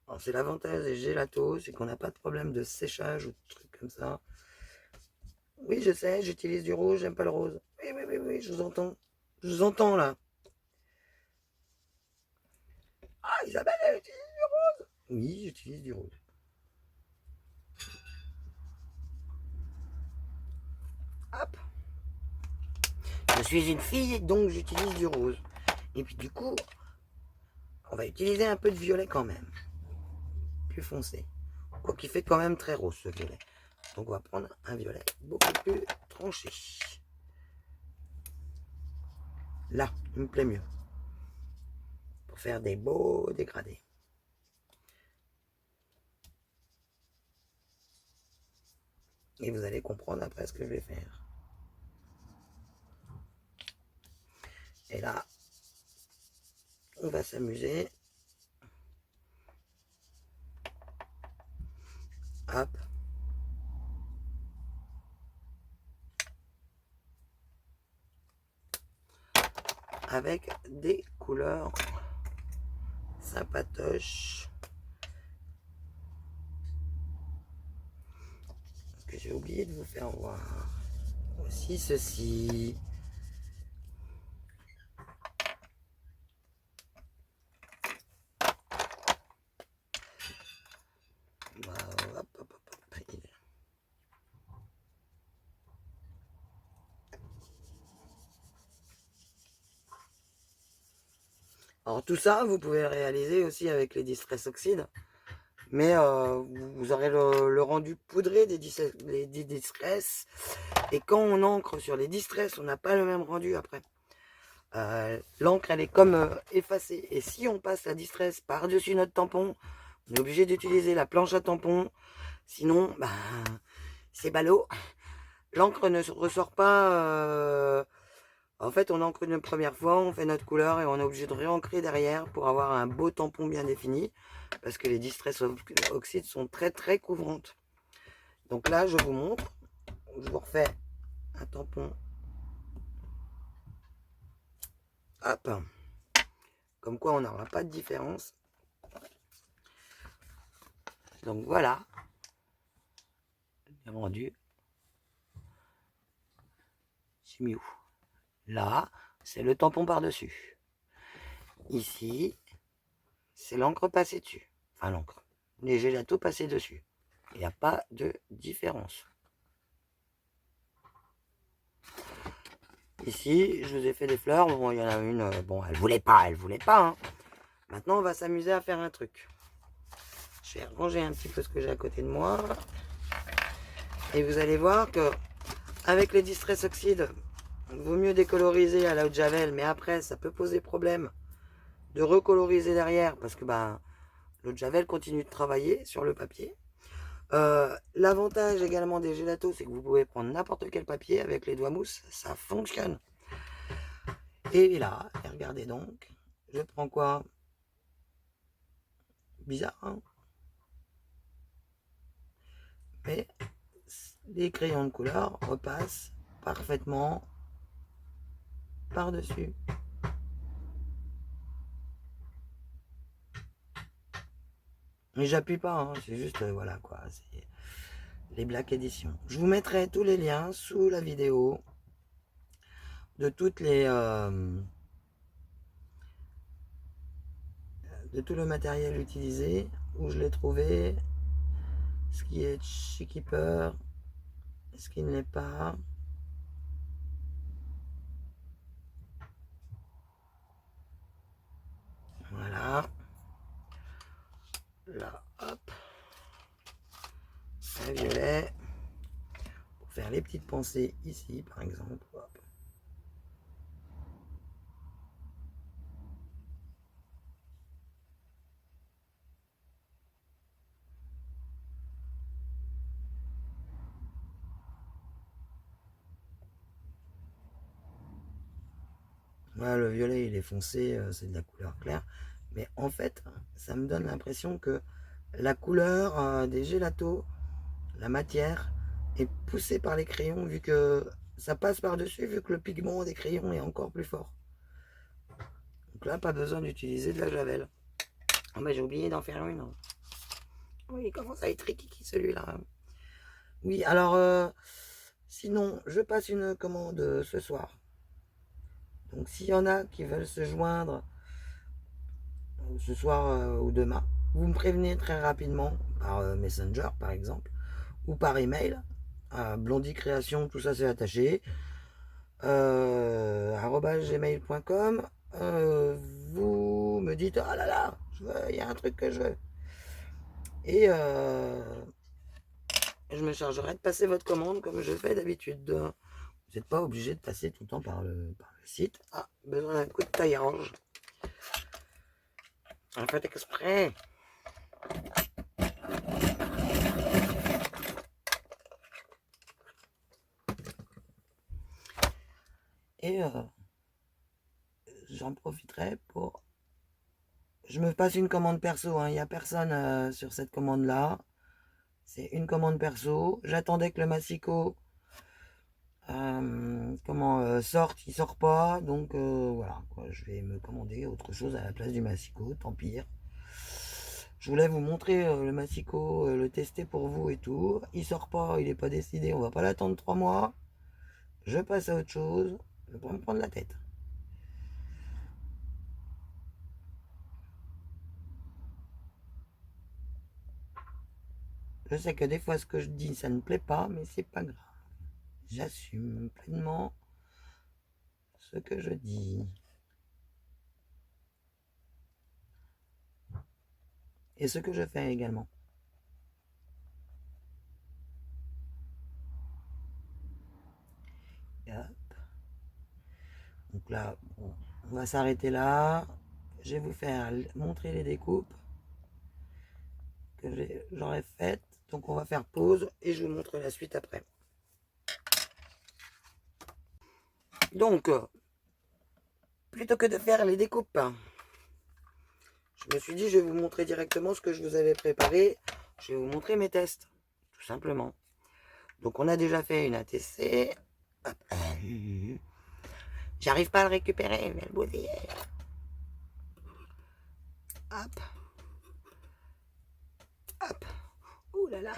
Alors, c'est l'avantage des gelatos, c'est qu'on n'a pas de problème de séchage ou de trucs comme ça. Oui, je sais, j'utilise du rouge, j'aime pas le rose. Oui, oui, oui, oui, je vous entends. Je vous entends là. Ah, Isabelle, elle utilise du rose. Oui, j'utilise du rose. Hop. Je suis une fille, donc j'utilise du rose. Et puis du coup, on va utiliser un peu de violet quand même. Plus foncé. Quoi qu'il fait quand même très rose ce violet. Donc on va prendre un violet beaucoup plus tranché. Là, il me plaît mieux. Pour faire des beaux dégradés. Et vous allez comprendre après ce que je vais faire. Et là, on va s'amuser. Hop. Avec des couleurs sympatoches. Que j'ai oublié de vous faire voir. Aussi ceci. Hop, hop, hop, hop. Alors tout ça, vous pouvez le réaliser aussi avec les Distress Oxide. Mais vous aurez le rendu poudré des Distress. Et quand on encre sur les Distress, on n'a pas le même rendu après. L'encre, elle est comme effacée. Et si on passe la Distress par-dessus notre tampon, on est obligé d'utiliser la planche à tampon. Sinon, bah, c'est ballot. L'encre ne ressort pas. En fait, on encre une première fois, on fait notre couleur et on est obligé de réancrer derrière pour avoir un beau tampon bien défini. Parce que les Distress Oxide sont très très couvrantes. Donc là, je vous montre. Je vous refais un tampon. Hop. Comme quoi, on n'aura pas de différence. Donc voilà. J'ai rendu. J'ai mis où? Là, c'est le tampon par-dessus. Ici, c'est l'encre passée dessus. Enfin, l'encre. Les gélatos passés dessus. Il n'y a pas de différence. Ici, je vous ai fait des fleurs. Bon, il y en a une. Bon, elle voulait pas. Hein. Maintenant, on va s'amuser à faire un truc. Je vais ranger un petit peu ce que j'ai à côté de moi. Et vous allez voir que avec les Distress Oxide, il vaut mieux décoloriser à l'eau de Javel. Mais après, ça peut poser problème de recoloriser derrière. Parce que l'eau de Javel continue de travailler sur le papier. L'avantage également des gélatos, c'est que vous pouvez prendre n'importe quel papier avec les doigts mousse, ça fonctionne. Et là, regardez donc, je prends quoi? Bizarre, hein? Mais les crayons de couleur repassent parfaitement par-dessus. Mais j'appuie pas, hein, c'est juste, voilà quoi, c'est les Black Edition. Je vous mettrai tous les liens sous la vidéo de toutes les... de tout le matériel utilisé, où je l'ai trouvé, ce qui est chez Keeper, ce qui ne l'est pas. Voilà. Là, hop. Un violet. Pour faire les petites pensées ici, par exemple. Hop. Voilà, le violet, il est foncé, c'est de la couleur claire. Mais en fait, ça me donne l'impression que la couleur des gélatos, la matière, est poussée par les crayons, vu que ça passe par-dessus, vu que le pigment des crayons est encore plus fort. Donc là, pas besoin d'utiliser de la javel. Ah bah j'ai oublié d'en faire une. Oui, il commence à être tricky celui-là. Oui, alors, sinon, je passe une commande ce soir. Donc s'il y en a qui veulent se joindre ce soir ou demain, vous me prévenez très rapidement par Messenger par exemple, ou par email, à Blondie Création, tout ça c'est attaché, @gmail.com. Vous me dites, oh là là, il y a un truc que je veux. Et je me chargerai de passer votre commande comme je fais d'habitude. Vous n'êtes pas obligé de passer tout le temps par le site. Ah, besoin d'un coup de taillange. En fait exprès. Et j'en profiterai pour... Je me passe une commande perso, hein. Il n'y a personne sur cette commande-là. C'est une commande perso. J'attendais que le massicot sorte, il sort pas. Donc voilà, quoi. Je vais me commander autre chose à la place du massicot, tant pis. Je voulais vous montrer le massicot, le tester pour vous et tout. Il sort pas, il n'est pas décidé, on va pas l'attendre 3 mois. Je passe à autre chose. Je vais pas me prendre la tête. Je sais que des fois ce que je dis ça ne plaît pas, mais c'est pas grave. J'assume pleinement ce que je dis. Et ce que je fais également. Hop. Donc là, bon, on va s'arrêter là. Je vais vous faire montrer les découpes que j'aurais faites. Donc on va faire pause et je vous montre la suite après. Donc, plutôt que de faire les découpes, je me suis dit je vais vous montrer directement ce que je vous avais préparé. Je vais vous montrer mes tests, tout simplement. Donc on a déjà fait une ATC. J'arrive pas à le récupérer, mais le bousiller. Hop. Hop. Ouh là là.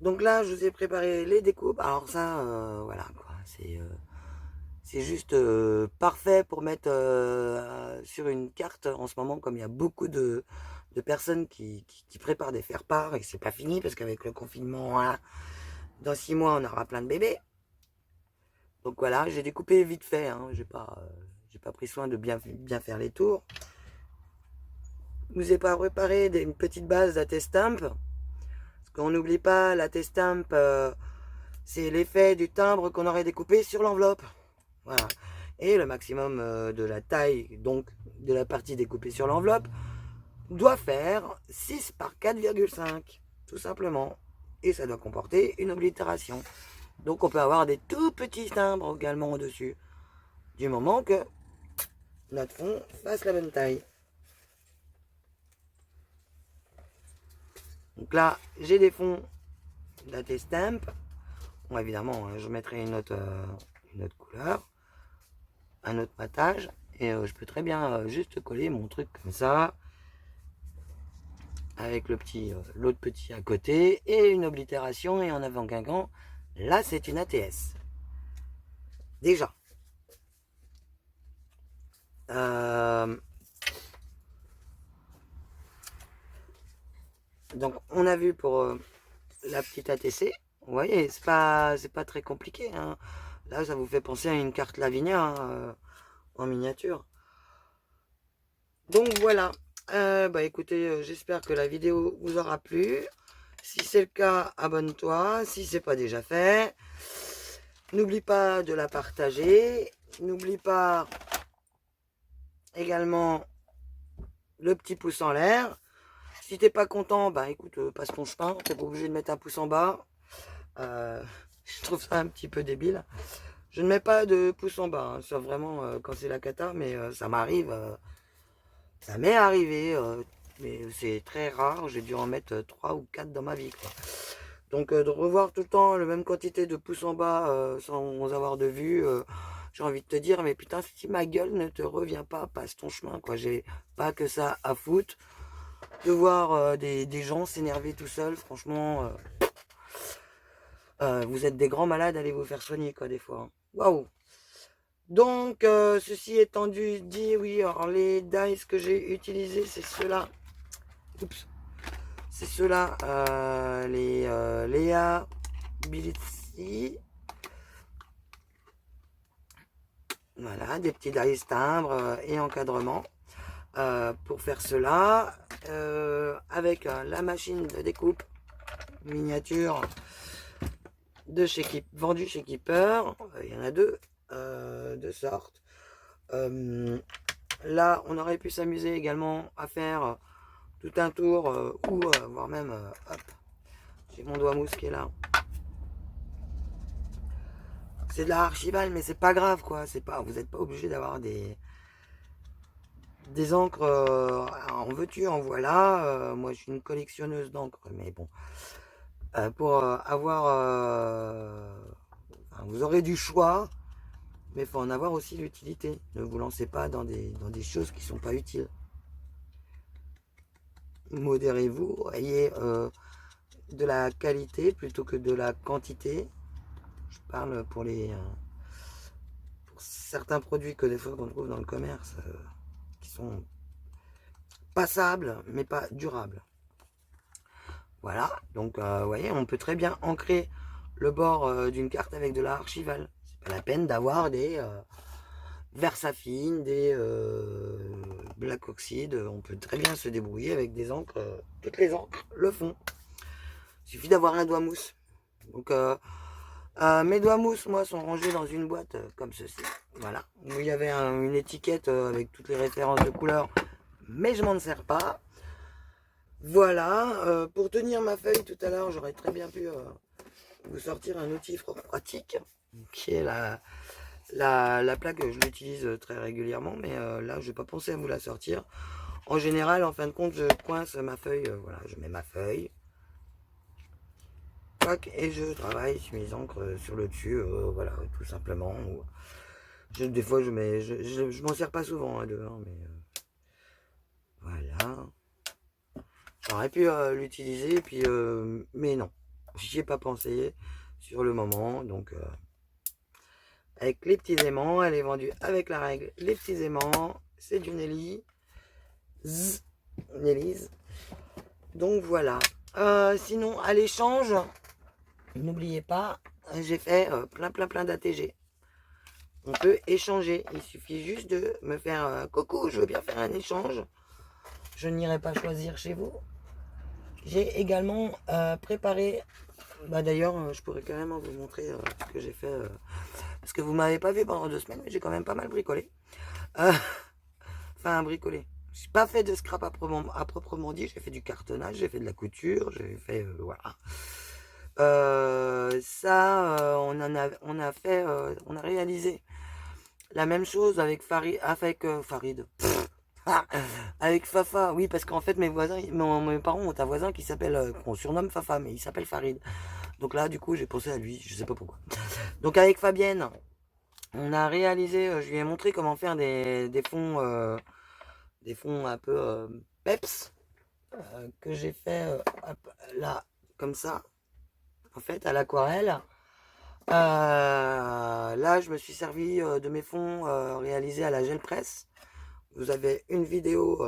Donc là, je vous ai préparé les découpes. Alors ça, voilà quoi. C'est juste parfait pour mettre sur une carte en ce moment, comme il y a beaucoup de personnes qui préparent des faire-part et que c'est pas fini parce qu'avec le confinement, hein, dans 6 mois, on aura plein de bébés. Donc voilà, j'ai découpé vite fait. Hein, j'ai pas pris soin de bien faire les tours. Je vous ai pas préparé une petite base d'attestamp. Parce qu'on n'oublie pas, l'attestamp, c'est l'effet du timbre qu'on aurait découpé sur l'enveloppe. Voilà. Et le maximum de la taille, donc de la partie découpée sur l'enveloppe, doit faire 6 par 4,5, tout simplement. Et ça doit comporter une oblitération. Donc on peut avoir des tout petits timbres également au-dessus, du moment que notre fond fasse la bonne taille. Donc là, j'ai des fonds d'attestamp. Bon, évidemment, je mettrai une autre couleur, un autre matage. Et je peux très bien juste coller mon truc comme ça, avec l'autre petit à côté, et une oblitération, et en avant-guingant. Là, c'est une ATS. Déjà. Donc, on a vu pour la petite ATC. Vous voyez, c'est pas très compliqué. Hein. Là, ça vous fait penser à une carte Lavinia hein, en miniature. Donc, voilà. Bah écoutez, j'espère que la vidéo vous aura plu. Si c'est le cas, abonne-toi. Si c'est pas déjà fait, n'oublie pas de la partager. N'oublie pas également le petit pouce en l'air. Si t'es pas content, bah écoute, passe ton chemin. T'es pas obligé de mettre un pouce en bas. Je trouve ça un petit peu débile. Je ne mets pas de pouce en bas, hein, sauf vraiment quand c'est la cata, mais ça m'arrive. Ça m'est arrivé, mais c'est très rare. J'ai dû en mettre 3 ou 4 dans ma vie. Quoi. Donc de revoir tout le temps la même quantité de pouces en bas sans avoir de vue, j'ai envie de te dire, mais putain, si ma gueule ne te revient pas, passe ton chemin, quoi. J'ai pas que ça à foutre de voir des gens s'énerver tout seuls. Franchement, vous êtes des grands malades, allez vous faire soigner, quoi, des fois. Hein. Waouh! Donc, ceci étant dit, oui, alors les dice que j'ai utilisés, c'est ceux-là. Oups. C'est ceux-là, les Léa Bilitsi. Voilà, des petits dice timbres et encadrement. Pour faire cela, avec la machine de découpe miniature vendue chez Keeper. Il y en a deux sortes. Là, on aurait pu s'amuser également à faire tout un tour ou voire même, hop, j'ai mon doigt mousse qui est là. C'est de la archivale, mais c'est pas grave, quoi. Vous n'êtes pas obligé d'avoir des encres en veux-tu, en voilà. Moi, je suis une collectionneuse d'encre, mais bon. Pour avoir... enfin, vous aurez du choix, mais il faut en avoir aussi l'utilité. Ne vous lancez pas dans des choses qui ne sont pas utiles. Modérez-vous, ayez de la qualité plutôt que de la quantité. Je parle pour certains produits que des fois qu'on trouve dans le commerce, qui sont passables, mais pas durables. Voilà, donc vous voyez, on peut très bien ancrer le bord d'une carte avec de la archivale. C'est pas la peine d'avoir des Versafine, des Black Oxide. On peut très bien se débrouiller avec des encres. Toutes les encres le font. Il suffit d'avoir un doigt mousse. Donc mes doigts mousse, moi, sont rangés dans une boîte comme ceci. Voilà, où il y avait une étiquette avec toutes les références de couleurs, mais je m'en sers pas. Voilà, pour tenir ma feuille tout à l'heure, j'aurais très bien pu vous sortir un outil fort pratique, qui est la plaque. Je l'utilise très régulièrement, mais là, je n'ai pas pensé à vous la sortir. En général, en fin de compte, je coince ma feuille, voilà, je mets ma feuille, et je travaille sur mes encres sur le dessus, voilà, tout simplement. Des fois, je m'en sers pas souvent, hein, mais voilà. J'aurais pu l'utiliser, puis mais non, j'y ai pas pensé sur le moment. Donc, avec les petits aimants, elle est vendue avec la règle. Les petits aimants, c'est du Nelly. Nelly's. Donc voilà. Sinon, à l'échange, n'oubliez pas, j'ai fait plein d'ATG. On peut échanger. Il suffit juste de me faire coucou, je veux bien faire un échange. Je n'irai pas choisir chez vous. J'ai également préparé, d'ailleurs, je pourrais carrément vous montrer ce que j'ai fait, parce que vous m'avez pas vu pendant 2 semaines, mais j'ai quand même pas mal bricolé. Enfin, bricolé. J'ai pas fait de scrap à proprement dit, j'ai fait du cartonnage, j'ai fait de la couture, j'ai fait, voilà. On a réalisé la même chose avec Farid. Avec Fafa, oui, parce qu'en fait, mes parents ont un voisin qui s'appelle, qu'on surnomme Fafa, mais il s'appelle Farid. Donc là, du coup, j'ai pensé à lui, je sais pas pourquoi. Donc avec Fabienne, on a réalisé, je lui ai montré comment faire des fonds un peu peps, que j'ai fait là, comme ça, en fait, à l'aquarelle. Là, je me suis servi de mes fonds réalisés à la gel presse. Vous avez une vidéo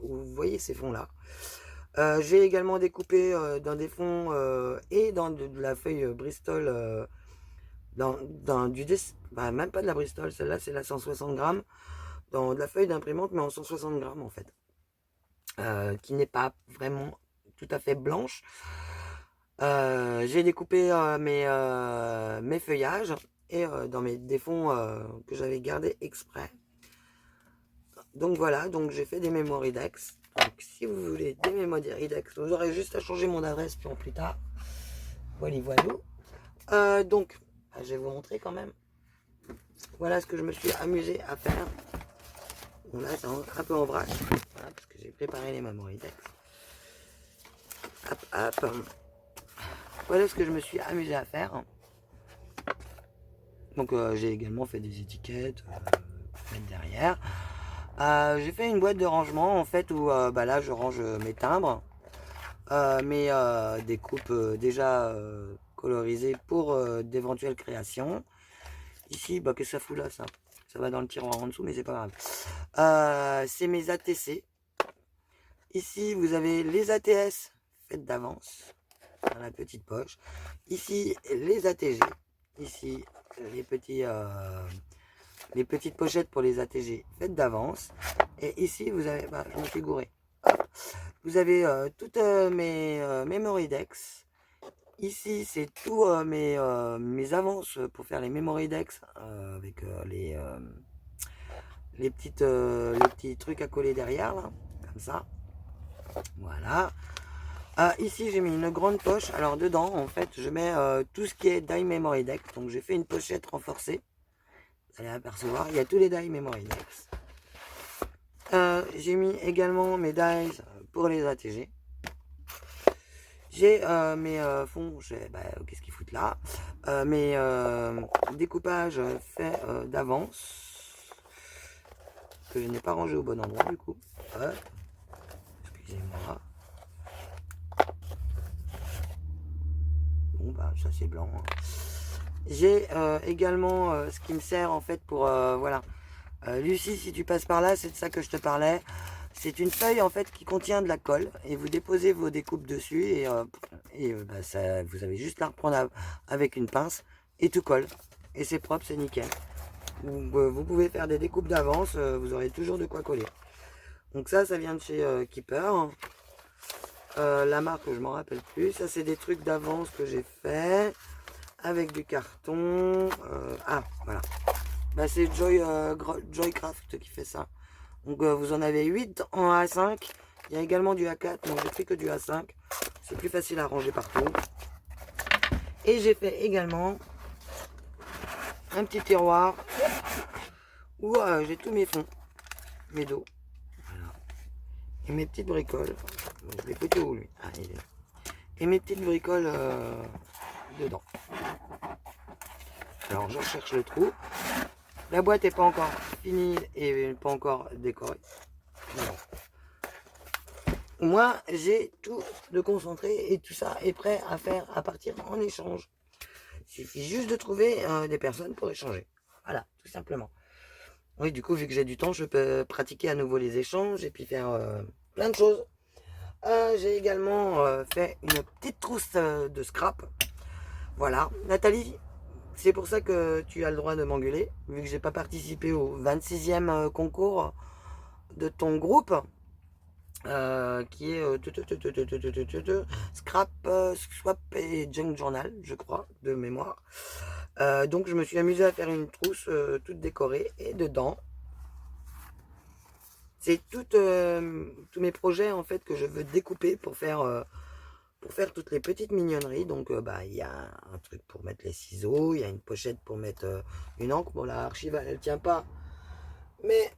où vous voyez ces fonds-là. J'ai également découpé dans des fonds et dans de la feuille Bristol, même pas de la Bristol, celle-là c'est la 160 grammes, dans de la feuille d'imprimante, mais en 160 grammes en fait, qui n'est pas vraiment tout à fait blanche. J'ai découpé mes feuillages et dans des fonds que j'avais gardés exprès. Donc voilà, donc j'ai fait des memory decks. Donc si vous voulez des memory decks, vous aurez juste à changer mon adresse pour plus tard. Voilà. Donc, je vais vous montrer quand même. Voilà ce que je me suis amusé à faire. Bon là, c'est un peu en vrac, voilà, parce que j'ai préparé les memory decks. Hop. Voilà ce que je me suis amusé à faire. Donc j'ai également fait des étiquettes pour mettre derrière. J'ai fait une boîte de rangement en fait où là je range mes timbres, mes découpes déjà colorisées pour d'éventuelles créations. Ici, qu'est-ce que ça fout là, ça? Ça va dans le tiroir en dessous, mais c'est pas grave. C'est mes ATC. Ici, vous avez les ATS faites d'avance dans la petite poche. Ici, les ATG. Ici, les petites pochettes pour les ATG faites d'avance. Et ici, vous avez, je me suis gouré. Hop. Vous avez toutes mes memory decks. Ici, c'est tous mes avances pour faire les memory decks avec les petits trucs à coller derrière, là, comme ça. Voilà. Ici, j'ai mis une grande poche. Alors, dedans, en fait, je mets tout ce qui est die memory deck. Donc, j'ai fait une pochette renforcée. Vous allez apercevoir, il y a tous les die memory decks. J'ai mis également mes dies pour les ATG. J'ai mes fonds, qu'est-ce qu'ils foutent là, mes découpages faits d'avance, que je n'ai pas rangé au bon endroit du coup. Excusez-moi. Bon, ça c'est blanc. J'ai également ce qui me sert en fait pour, voilà. Lucie, si tu passes par là, c'est de ça que je te parlais. C'est une feuille en fait qui contient de la colle et vous déposez vos découpes dessus et vous avez juste à reprendre avec une pince et tout colle. Et c'est propre, c'est nickel. Vous pouvez faire des découpes d'avance, vous aurez toujours de quoi coller. Donc ça vient de chez Keeper. La marque, je m'en rappelle plus. Ça, c'est des trucs d'avance que j'ai fait avec du carton. Voilà. C'est Joycraft qui fait ça. Donc vous en avez 8 en A5. Il y a également du A4, donc j'ai pris que du A5. C'est plus facile à ranger partout. Et j'ai fait également un petit tiroir où j'ai tous mes fonds, mes dos. Voilà. Et mes petites bricoles. Je l'ai foutu où lui? Il est là. Et mes petites bricoles dedans. Alors je recherche le trou. La boîte n'est pas encore finie et pas encore décorée. Moi, j'ai tout de concentré et tout ça est prêt à partir en échange. Il suffit juste de trouver des personnes pour échanger. Voilà, tout simplement. Oui, du coup, vu que j'ai du temps, je peux pratiquer à nouveau les échanges et puis faire plein de choses. J'ai également fait une petite trousse de scrap. Voilà, Nathalie, c'est pour ça que tu as le droit de m'engueuler, vu que j'ai pas participé au 26e concours de ton groupe, qui est Scrap, Swap et Junk Journal, je crois, de mémoire. Donc je me suis amusé à faire une trousse toute décorée, et dedans, c'est tous mes projets en fait que je veux découper pour faire toutes les petites mignonneries. Donc il y a un truc pour mettre les ciseaux, il y a une pochette pour mettre une encre. Bon, la archive elle tient pas, mais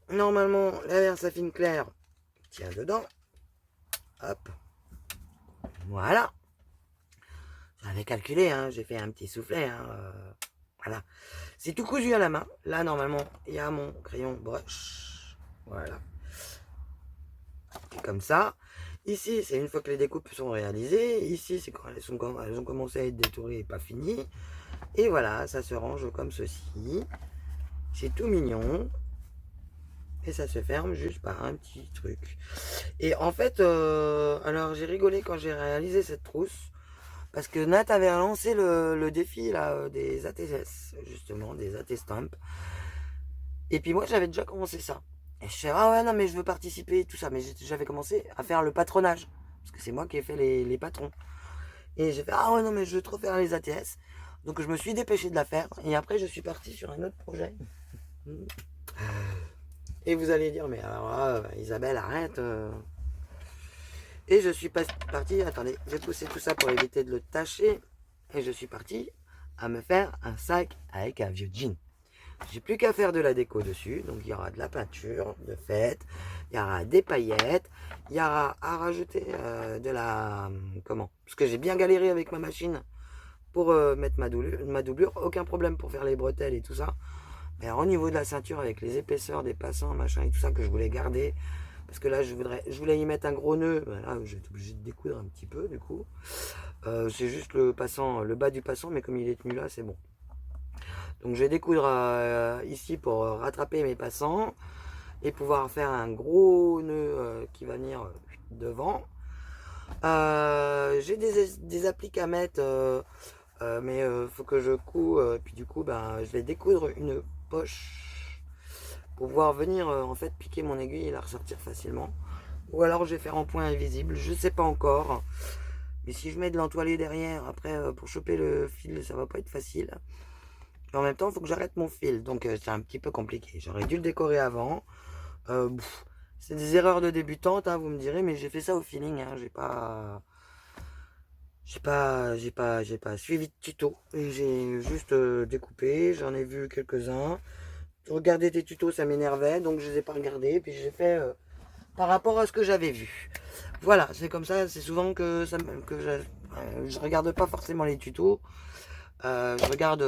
normalement la Versafine claire tient dedans. Hop, voilà. J'avais calculé, hein, j'ai fait un petit soufflet, hein, voilà. C'est tout cousu à la main. Là normalement il y a mon crayon brush, voilà. Comme ça. Ici, c'est une fois que les découpes sont réalisées. Ici, c'est quand elles ont commencé à être détourées et pas finies. Et voilà, ça se range comme ceci. C'est tout mignon. Et ça se ferme juste par un petit truc. Et en fait, alors j'ai rigolé quand j'ai réalisé cette trousse. Parce que Nat avait lancé le défi là, des ATS, justement, des AT Stamp. Et puis moi, j'avais déjà commencé ça. Et je fais, ah ouais, non, mais je veux participer, tout ça. Mais j'avais commencé à faire le patronage. Parce que c'est moi qui ai fait les patrons. Et j'ai fait, ah ouais, non, mais je veux trop faire les ATS. Donc je me suis dépêché de la faire. Et après, je suis parti sur un autre projet. Et vous allez dire, mais alors là, Isabelle, arrête. Et je suis parti, attendez, j'ai poussé tout ça pour éviter de le tâcher. Et je suis parti à me faire un sac avec un vieux jean. J'ai plus qu'à faire de la déco dessus. Donc il y aura de la peinture de fête, il y aura des paillettes, il y aura à rajouter de la... Comment? Parce que j'ai bien galéré avec ma machine pour mettre ma doublure, aucun problème pour faire les bretelles et tout ça. Mais alors, au niveau de la ceinture, avec les épaisseurs des passants, machin et tout ça, que je voulais garder, parce que là, je voulais y mettre un gros nœud, ben là, je vais être obligé de découdre un petit peu, du coup. C'est juste le bas du passant, mais comme il est tenu là, c'est bon. Donc, je vais découdre ici pour rattraper mes passants et pouvoir faire un gros nœud qui va venir devant. J'ai des appliques à mettre, mais faut que je couds. Puis du coup, ben, je vais découdre une poche pour pouvoir venir en fait piquer mon aiguille et la ressortir facilement. Ou alors je vais faire en point invisible, je sais pas encore. Mais si je mets de l'entoilé derrière, après pour choper le fil, ça va pas être facile. Mais en même temps, il faut que j'arrête mon fil, donc c'est un petit peu compliqué. J'aurais dû le décorer avant. C'est des erreurs de débutante, hein, vous me direz, mais j'ai fait ça au feeling. Hein, j'ai pas suivi de tuto. Et j'ai juste découpé. J'en ai vu quelques-uns. Regarder tes tutos, ça m'énervait, donc je les ai pas regardés. Puis j'ai fait par rapport à ce que j'avais vu. Voilà, c'est comme ça. C'est souvent que je regarde pas forcément les tutos. Je regarde,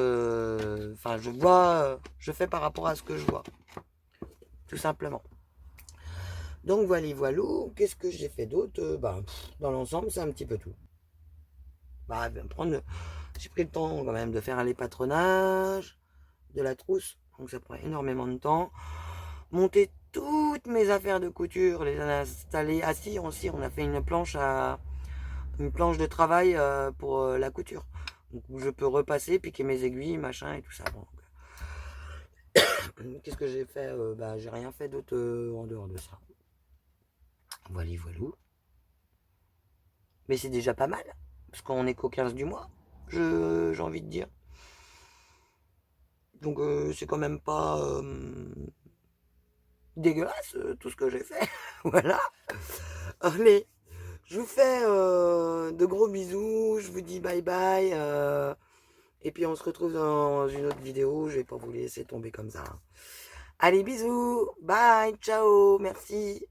enfin, je vois, je fais par rapport à ce que je vois, tout simplement. Donc voilà, voilà. Qu'est-ce que j'ai fait d'autre? Dans l'ensemble, c'est un petit peu tout. J'ai pris le temps quand même de faire les patronages, de la trousse, donc ça prend énormément de temps. Monter toutes mes affaires de couture, les installer. Ah si, on a fait une planche de travail pour la couture. Donc où je peux repasser, piquer mes aiguilles, machin et tout ça. Bon, qu'est-ce que j'ai fait? J'ai rien fait d'autre en dehors de ça. Voilà, voilà. Mais c'est déjà pas mal, parce qu'on est qu'au 15 du mois, j'ai envie de dire. Donc c'est quand même pas dégueulasse tout ce que j'ai fait. Voilà. Allez, je vous fais de gros bisous, je vous dis bye bye. Et puis on se retrouve dans une autre vidéo, je vais pas vous laisser tomber comme ça. Allez, bisous, bye, ciao, merci.